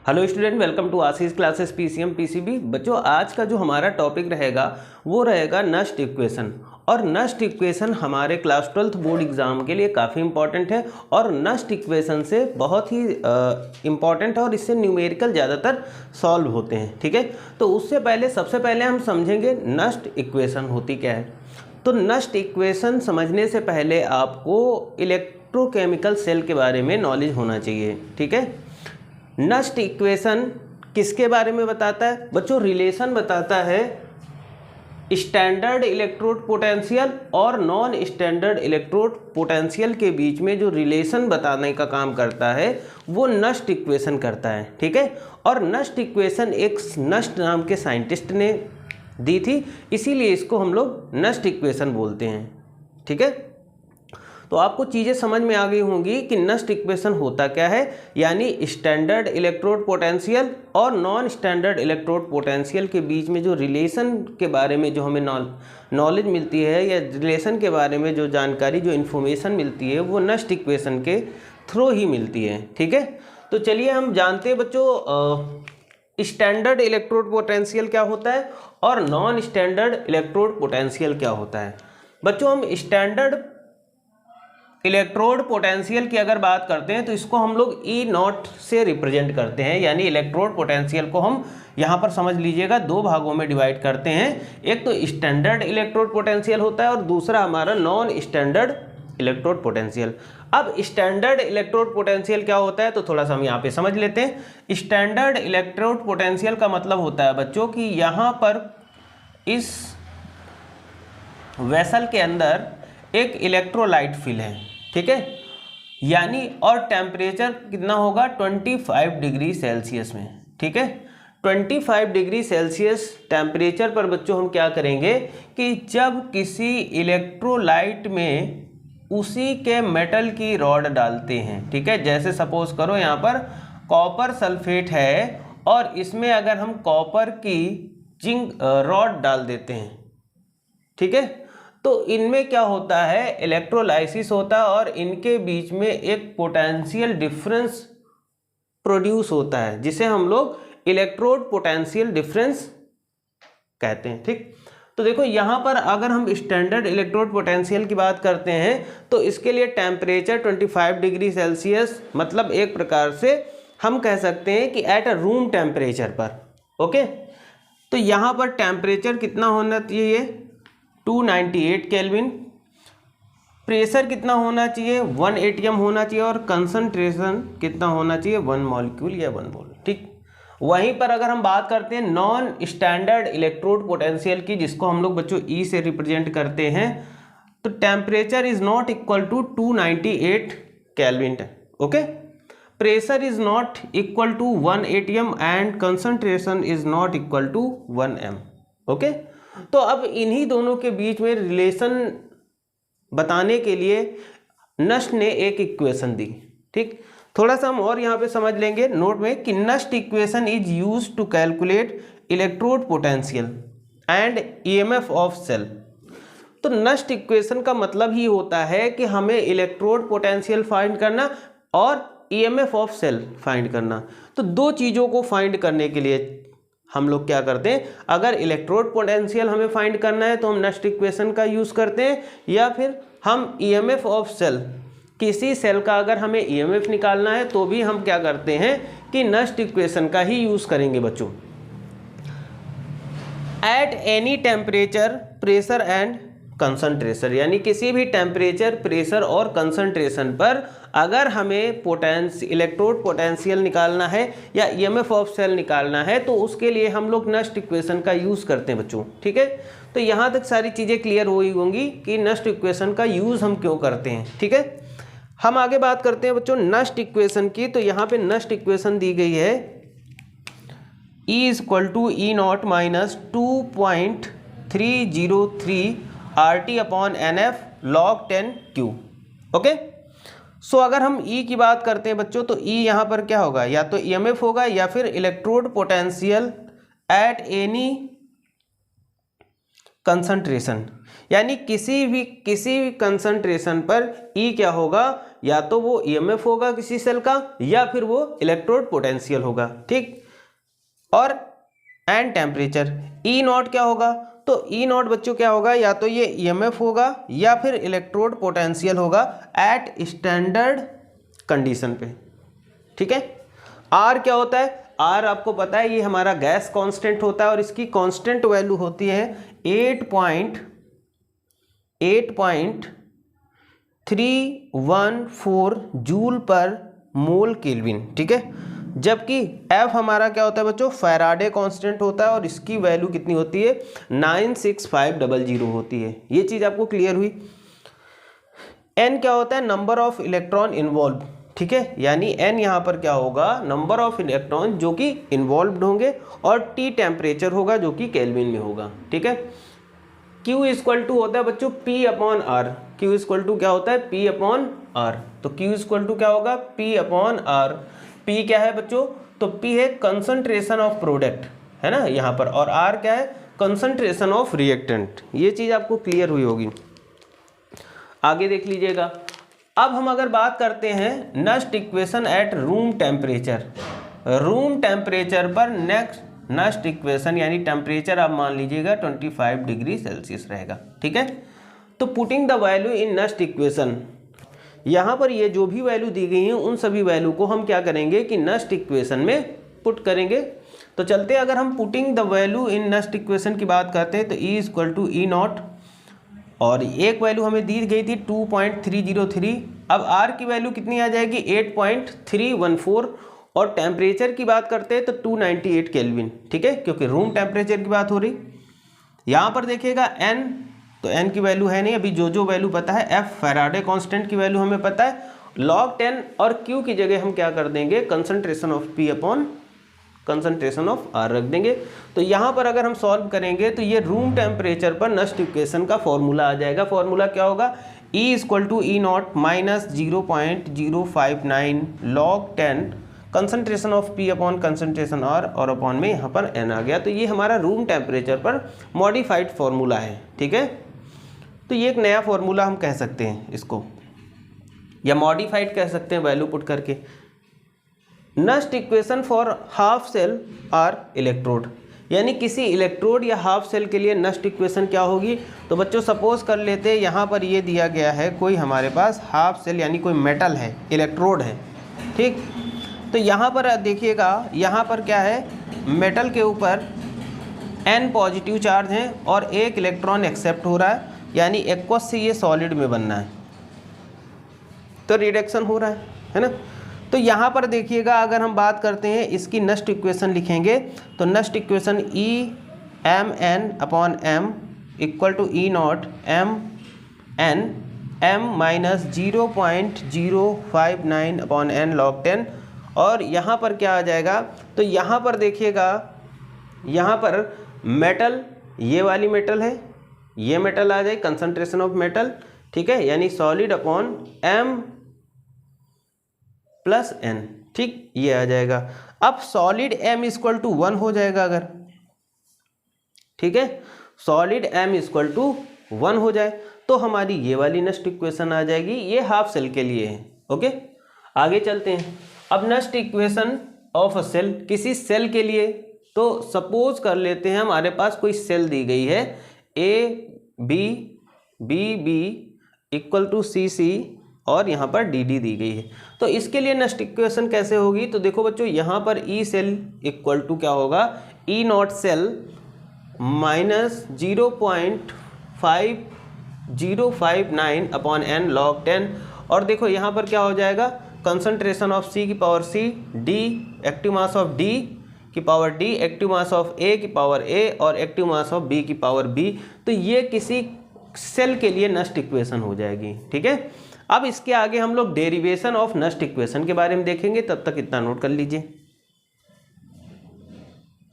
Hello student, welcome to Ashish classes PCM PCB. बच्चों, आज का जो हमारा टॉपिक रहेगा वो रहेगा नस्ट इक्वेशन। और नस्ट इक्वेशन हमारे क्लास 12th बोर्ड एग्जाम के लिए काफ़ी इंपॉर्टेंट है और नस्ट इक्वेशन से बहुत ही इम्पॉर्टेंट है और इससे न्यूमेरिकल ज़्यादातर सॉल्व होते हैं। ठीक है, तो उससे पहले सबसे पहले हम समझेंगे नस्ट इक्वेशन होती क्या है। तो नस्ट इक्वेशन समझने से पहले आपको इलेक्ट्रोकेमिकल सेल के बारे में नॉलेज होना चाहिए। ठीक है, नस्ट इक्वेशन किसके बारे में बताता है बच्चों? रिलेशन बताता है स्टैंडर्ड इलेक्ट्रोड पोटेंशियल और नॉन स्टैंडर्ड इलेक्ट्रोड पोटेंशियल के बीच में जो रिलेशन बताने का काम करता है वो नस्ट इक्वेशन करता है। ठीक है, और नस्ट इक्वेशन एक नस्ट नाम के साइंटिस्ट ने दी थी, इसीलिए इसको हम लोग नस्ट इक्वेशन बोलते हैं। ठीक है, तो आपको चीज़ें समझ में आ गई होंगी कि नस्ट इक्वेशन होता क्या है, यानी स्टैंडर्ड इलेक्ट्रोड पोटेंशियल और नॉन स्टैंडर्ड इलेक्ट्रोड पोटेंशियल के बीच में जो रिलेशन के बारे में जो हमें नॉलेज मिलती है या रिलेशन के बारे में जो जानकारी जो इन्फॉर्मेशन मिलती है वो नस्ट इक्वेशन के थ्रू ही मिलती है। ठीक है, तो चलिए हम जानते हैं बच्चों स्टैंडर्ड इलेक्ट्रोड पोटेंशियल क्या होता है और नॉन स्टैंडर्ड इलेक्ट्रोड पोटेंशियल क्या होता है। बच्चों, हम स्टैंडर्ड इलेक्ट्रोड पोटेंशियल की अगर बात करते हैं तो इसको हम लोग ई नॉट से रिप्रेजेंट करते हैं, यानी इलेक्ट्रोड पोटेंशियल को हम यहाँ पर समझ लीजिएगा दो भागों में डिवाइड करते हैं। एक तो स्टैंडर्ड इलेक्ट्रोड पोटेंशियल होता है और दूसरा हमारा नॉन स्टैंडर्ड इलेक्ट्रोड पोटेंशियल। अब स्टैंडर्ड इलेक्ट्रोड पोटेंशियल क्या होता है तो थोड़ा सा हम यहाँ पे समझ लेते हैं। स्टैंडर्ड इलेक्ट्रोड पोटेंशियल का मतलब होता है बच्चों कि यहाँ पर इस वेसल के अंदर एक इलेक्ट्रोलाइट फिल है। ठीक है, यानी और टेम्परेचर कितना होगा 25 डिग्री सेल्सियस में। ठीक है, 25 डिग्री सेल्सियस टेम्परेचर पर बच्चों हम क्या करेंगे कि जब किसी इलेक्ट्रोलाइट में उसी के मेटल की रॉड डालते हैं। ठीक है, जैसे सपोज करो यहाँ पर कॉपर सल्फेट है और इसमें अगर हम कॉपर की जिंक रॉड डाल देते हैं, ठीक है, तो इनमें क्या होता है इलेक्ट्रोलाइसिस होता है और इनके बीच में एक पोटेंशियल डिफरेंस प्रोड्यूस होता है जिसे हम लोग इलेक्ट्रोड पोटेंशियल डिफरेंस कहते हैं। ठीक, तो देखो यहाँ पर अगर हम स्टैंडर्ड इलेक्ट्रोड पोटेंशियल की बात करते हैं तो इसके लिए टेम्परेचर 25 डिग्री सेल्सियस, मतलब एक प्रकार से हम कह सकते हैं कि एट अ रूम टेम्परेचर पर। ओके, तो यहाँ पर टेम्परेचर कितना होना चाहिए 298 केल्विन, प्रेशर कितना होना चाहिए 1 एटीएम होना चाहिए और कंसंट्रेशन कितना होना चाहिए 1 मॉलिक्यूल या 1 मोल। ठीक, वहीं पर अगर हम बात करते हैं नॉन स्टैंडर्ड इलेक्ट्रोड पोटेंशियल की, जिसको हम लोग बच्चों ई से रिप्रेजेंट करते हैं, तो temperature is not equal to 298 kelvin. Okay, pressure is not equal to 1 ATM and concentration is not equal to 1 M. Okay, तो अब इन्हीं दोनों के बीच में रिलेशन बताने के लिए नस्ट ने एक इक्वेशन दी। ठीक, थोड़ा सा हम और यहाँ पे समझ लेंगे नोट में कि Nernst equation is used to calculate electrode potential and EMF of cell. तो नस्ट इक्वेशन का मतलब ही होता है कि हमें इलेक्ट्रोड पोटेंशियल फाइंड करना और ईएमएफ ऑफ सेल फाइंड करना। तो दो चीज़ों को फाइंड करने के लिए हम लोग क्या करते हैं, अगर इलेक्ट्रोड पोटेंशियल हमें फाइंड करना है तो हम नस्ट इक्वेशन का यूज़ करते हैं, या फिर हम ईएमएफ ऑफ सेल, किसी सेल का अगर हमें ईएमएफ निकालना है तो भी हम क्या करते हैं कि नस्ट इक्वेशन का ही यूज़ करेंगे बच्चों। At any temperature pressure and concentration, यानी किसी भी टेम्परेचर प्रेशर और कंसंट्रेशन पर अगर हमें इलेक्ट्रोड पोटेंशियल निकालना है या ईएमएफ ऑफ सेल निकालना है तो उसके लिए हम लोग नस्ट इक्वेशन का यूज़ करते हैं बच्चों। ठीक है, तो यहाँ तक सारी चीज़ें क्लियर हुई होंगी कि नस्ट इक्वेशन का यूज़ हम क्यों करते हैं। ठीक है, हम आगे बात करते हैं बच्चों नस्ट इक्वेशन की। तो यहाँ पे नस्ट इक्वेशन दी गई है E is equal to E naught minus 2.303 RT upon NF log 10 Q। Okay, so अगर हम E की बात करते हैं बच्चों तो E यहाँ पर क्या होगा, या तो EMF होगा या फिर electrode potential at any concentration, यानी किसी भी कंसंट्रेशन पर E क्या होगा, या तो वो ईएमएफ होगा किसी सेल का या फिर वो इलेक्ट्रोड पोटेंशियल होगा, ठीक। और एंड टेम्परेचर ई नॉट क्या होगा, तो ई नॉट बच्चों क्या होगा, या तो ये ईएमएफ होगा या फिर इलेक्ट्रोड पोटेंशियल होगा एट स्टैंडर्ड कंडीशन पे, ठीक है। आर क्या होता है, आर आपको पता है ये हमारा गैस कांस्टेंट होता है और इसकी कांस्टेंट वैल्यू होती है 8.314 जूल पर मोल केल्विन, ठीक है। जबकि एफ हमारा क्या होता है बच्चों, फैराडे कांस्टेंट होता है और इसकी वैल्यू कितनी होती है 96500 होती है। ये चीज़ आपको क्लियर हुई। एन क्या होता है, नंबर ऑफ इलेक्ट्रॉन इन्वॉल्व, ठीक है, यानी एन यहाँ पर क्या होगा, नंबर ऑफ इलेक्ट्रॉन जो कि इन्वॉल्व होंगे, और टी टेम्परेचर होगा जो कि केल्विन में होगा, ठीक है। Q इक्वल टू होता है बच्चों P upon R, Q equal to क्या होता है P अपॉन आर, तो Q इक्वल टू क्या होगा P अपॉन आर। P क्या है बच्चों, तो P है कंसंट्रेशन ऑफ प्रोडक्ट, है ना यहाँ पर, और R क्या है, कंसंट्रेशन ऑफ रिएक्टेंट। ये चीज़ आपको क्लियर हुई होगी। आगे देख लीजिएगा। अब हम अगर बात करते हैं Nernst equation at room temperature, room temperature पर नेक्स्ट नस्ट इक्वेशन यानी टेम्परेचर आप मान लीजिएगा 25 डिग्री सेल्सियस रहेगा, ठीक है। तो putting the value in Nernst equation, यहाँ पर ये जो भी वैल्यू दी गई हैं उन सभी वैल्यू को हम क्या करेंगे कि नस्ट इक्वेशन में पुट करेंगे। तो चलते हैं, अगर हम putting the value in Nernst equation की बात करते हैं तो E equal to E naught, और एक वैल्यू हमें दी गई थी 2.303। अब R की वैल्यू कितनी आ जाएगी 8.314, और टेम्परेचर की बात करते हैं तो 298 केल्विन, ठीक है, क्योंकि रूम टेम्परेचर की बात हो रही। यहाँ पर देखिएगा N, तो N की वैल्यू है नहीं अभी, जो वैल्यू पता है, F फैराडे कांस्टेंट की वैल्यू हमें पता है, log 10, और Q की जगह हम क्या कर देंगे, concentration of P upon concentration of R रख देंगे। तो यहाँ पर अगर हम सॉल्व करेंगे तो ये रूम टेम्परेचर पर नस्ट इक्वेशन का फॉर्मूला आ जाएगा। फॉर्मूला क्या होगा, E equal to E naught minus 0.059 log 10 concentration of P upon concentration R, और अपॉन में यहाँ पर N आ गया। तो ये हमारा रूम टेम्परेचर पर मॉडिफाइड फॉर्मूला है, ठीक है। तो ये एक नया फॉर्मूला हम कह सकते हैं इसको, या मॉडिफाइड कह सकते हैं वैल्यू पुट करके। Nernst equation for half cell or electrode, यानी किसी इलेक्ट्रोड या हाफ सेल के लिए नस्ट इक्वेशन क्या होगी। तो बच्चों सपोज कर लेते हैं यहाँ पर ये दिया गया है, कोई हमारे पास हाफ सेल यानी कोई मेटल है, इलेक्ट्रोड है, ठीक। तो यहाँ पर देखिएगा, यहाँ पर क्या है, मेटल के ऊपर N पॉजिटिव चार्ज है और एक इलेक्ट्रॉन एक्सेप्ट हो रहा है, यानी एक्वस से ये सॉलिड में बनना है, तो रिडक्शन हो रहा है ना। तो यहाँ पर देखिएगा, अगर हम बात करते हैं इसकी नस्ट इक्वेशन लिखेंगे तो Nernst equation E m n upon m equal to E naught m n m minus 0.059 upon n log 10, और यहाँ पर क्या आ जाएगा, तो यहाँ पर देखिएगा, यहाँ पर मेटल, ये वाली मेटल है, ये मेटल आ जाए कंसंट्रेशन ऑफ मेटल, ठीक है, यानी solid upon m plus n, ठीक, ये आ जाएगा। अब सॉलिड m इक्वल टू 1 हो जाएगा अगर, ठीक है, सॉलिड m इक्वल टू 1 हो जाए तो हमारी ये वाली नस्ट इक्वेशन आ जाएगी। ये हाफ सेल के लिए है, ओके। आगे चलते हैं। अब Nernst equation of a cell, किसी सेल के लिए, तो सपोज कर लेते हैं हमारे पास कोई सेल दी गई है A B B B equal to C C, और यहाँ पर डी डी दी गई है। तो इसके लिए नस्ट इक्वेशन कैसे होगी, तो देखो बच्चों, यहाँ पर ई सेल इक्वल टू क्या होगा, E naught cell minus 0.5059 upon n log 10, और देखो यहाँ पर क्या हो जाएगा, कंसंट्रेशन ऑफ C की power C, D active mass of D की power D, active mass of A की पावर A, और एक्टिव मास ऑफ B की पावर B। तो ये किसी सेल के लिए नस्ट इक्वेशन हो जाएगी, ठीक है। अब इसके आगे हम लोग डेरिवेशन ऑफ नस्ट इक्वेशन के बारे में देखेंगे, तब तक इतना नोट कर लीजिए।